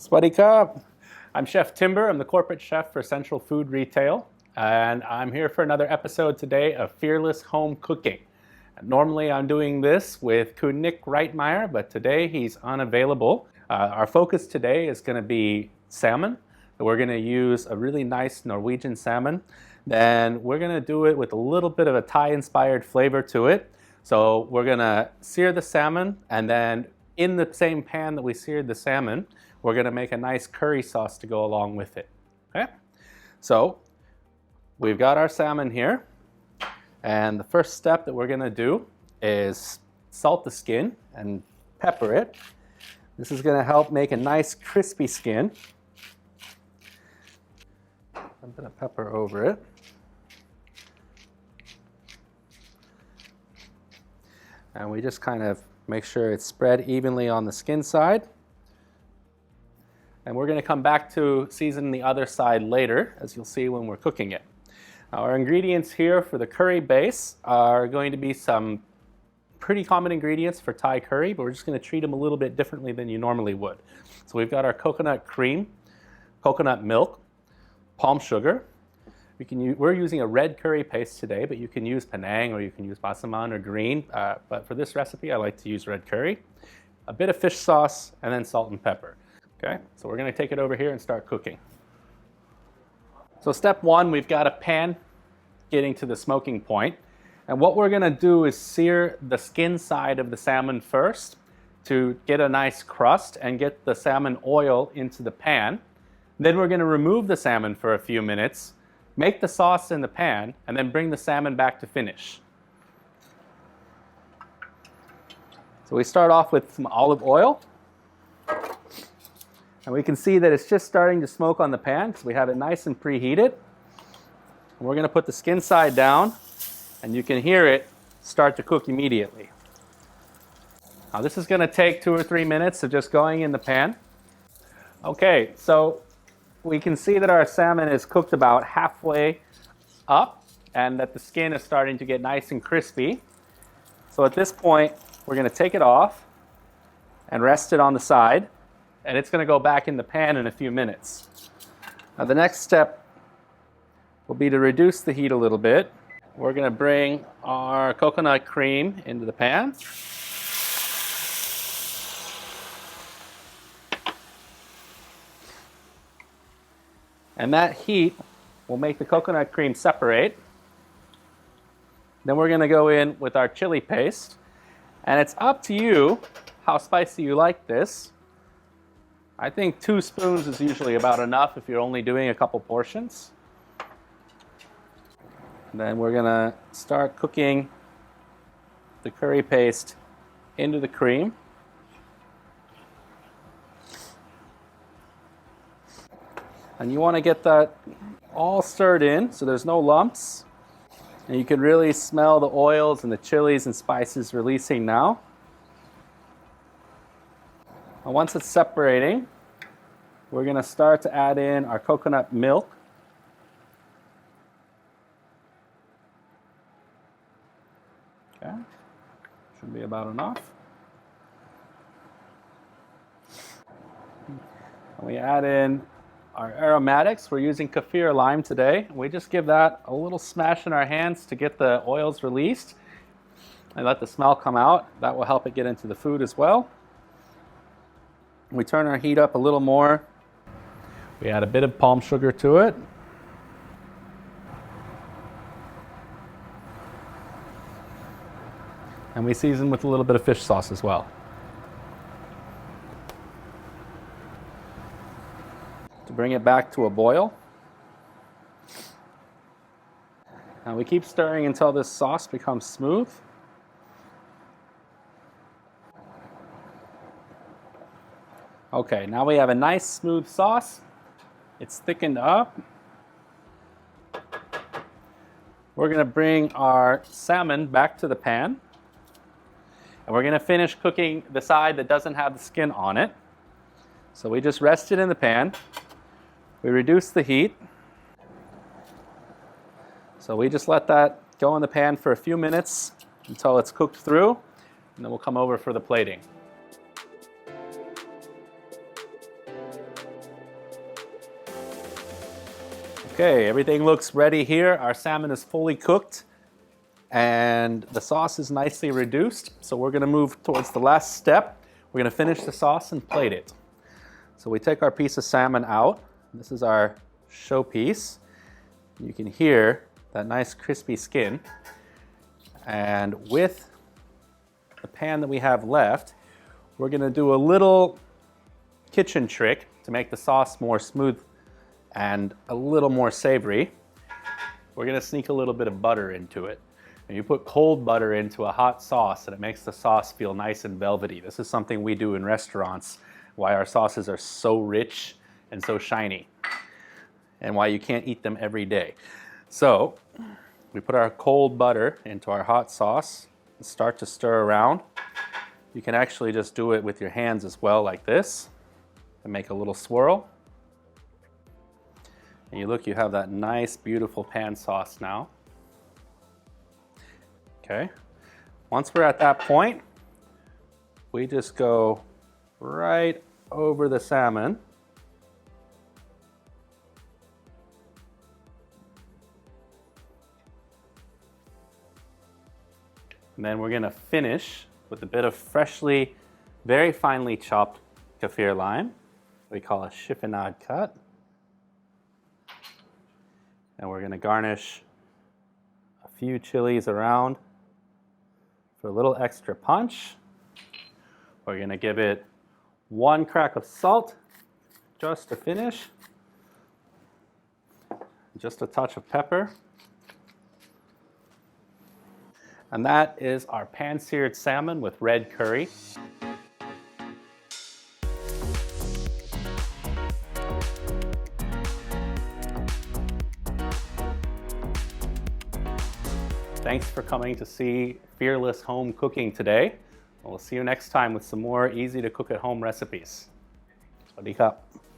Swadee Krab. I'm Chef Timber. I'm the corporate chef for Central Food Retail, and I'm here for another episode today of Fearless Home Cooking. Normally I'm doing this with Nick Reitmeyer, but today he's unavailable. Our focus today is going to be salmon. We're going to use a really nice Norwegian salmon. Then we're going to do it with a little bit of a Thai-inspired flavor to it. So we're going to sear the salmon, and then in the same pan that we seared the salmon, we're going to make a nice curry sauce to go along with it. Okay? So we've got our salmon here, and the first step that we're going to do is salt the skin and pepper it. This is going to help make a nice crispy skin. I'm going to pepper over it. And we just kind of make sure it's spread evenly on the skin side. And we're going to come back to season the other side later, as you'll see when we're cooking it. Our ingredients here for the curry base are going to be some pretty common ingredients for Thai curry, but we're just going to treat them a little bit differently than you normally would. So we've got our coconut cream, coconut milk, palm sugar. We're using a red curry paste today, but you can use Penang or you can use Passaman or green. But for this recipe, I like to use red curry, a bit of fish sauce, and then salt and pepper. Okay, so we're going to take it over here and start cooking. So step one, we've got a pan getting to the smoking point. And what we're going to do is sear the skin side of the salmon first to get a nice crust and get the salmon oil into the pan. Then we're going to remove the salmon for a few minutes, make the sauce in the pan, and then bring the salmon back to finish. So we start off with some olive oil. And we can see that it's just starting to smoke on the pan because we have it nice and preheated. And we're going to put the skin side down, and you can hear it start to cook immediately. Now this is going to take 2 or 3 minutes of just going in the pan. Okay, so we can see that our salmon is cooked about halfway up and that the skin is starting to get nice and crispy. So at this point, we're going to take it off and rest it on the side, and it's going to go back in the pan in a few minutes. Now the next step will be to reduce the heat a little bit. We're going to bring our coconut cream into the pan. And that heat will make the coconut cream separate. Then we're going to go in with our chili paste. And it's up to you how spicy you like this. I think 2 spoons is usually about enough if you're only doing a couple portions. And then we're going to start cooking the curry paste into the cream. And you want to get that all stirred in so there's no lumps. And you can really smell the oils and the chilies and spices releasing now. And once it's separating, we're going to start to add in our coconut milk. Okay, should be about enough. And we add in our aromatics. We're using kaffir lime today. We just give that a little smash in our hands to get the oils released and let the smell come out. That will help it get into the food as well. We turn our heat up a little more. We add a bit of palm sugar to it. And we season with a little bit of fish sauce as well. To bring it back to a boil. And we keep stirring until this sauce becomes smooth. Okay, now we have a nice smooth sauce. It's thickened up. We're going to bring our salmon back to the pan. And we're going to finish cooking the side that doesn't have the skin on it. So we just rest it in the pan. We reduce the heat. So we just let that go in the pan for a few minutes until it's cooked through, and then we'll come over for the plating. Okay, everything looks ready here. Our salmon is fully cooked and the sauce is nicely reduced. So we're going to move towards the last step. We're going to finish the sauce and plate it. So we take our piece of salmon out. This is our showpiece. You can hear that nice crispy skin. And with the pan that we have left, we're going to do a little kitchen trick to make the sauce more smooth and a little more savory. We're going to sneak a little bit of butter into it. And you put cold butter into a hot sauce and it makes the sauce feel nice and velvety. This is something we do in restaurants, why our sauces are so rich and so shiny, and why you can't eat them every day. So we put our cold butter into our hot sauce and start to stir around. You can actually just do it with your hands as well, like this, and make a little swirl. And you look, you have that nice, beautiful pan sauce now. Okay. Once we're at that point, we just go right over the salmon. And then we're going to finish with a bit of freshly, very finely chopped kaffir lime. We call a chiffonade cut. And we're going to garnish a few chilies around for a little extra punch. We're going to give it 1 crack of salt just to finish. Just a touch of pepper. And that is our pan-seared salmon with red curry. Thanks for coming to see Fearless Home Cooking today. We'll see you next time with some more easy to cook at home recipes. สวัสดีครับ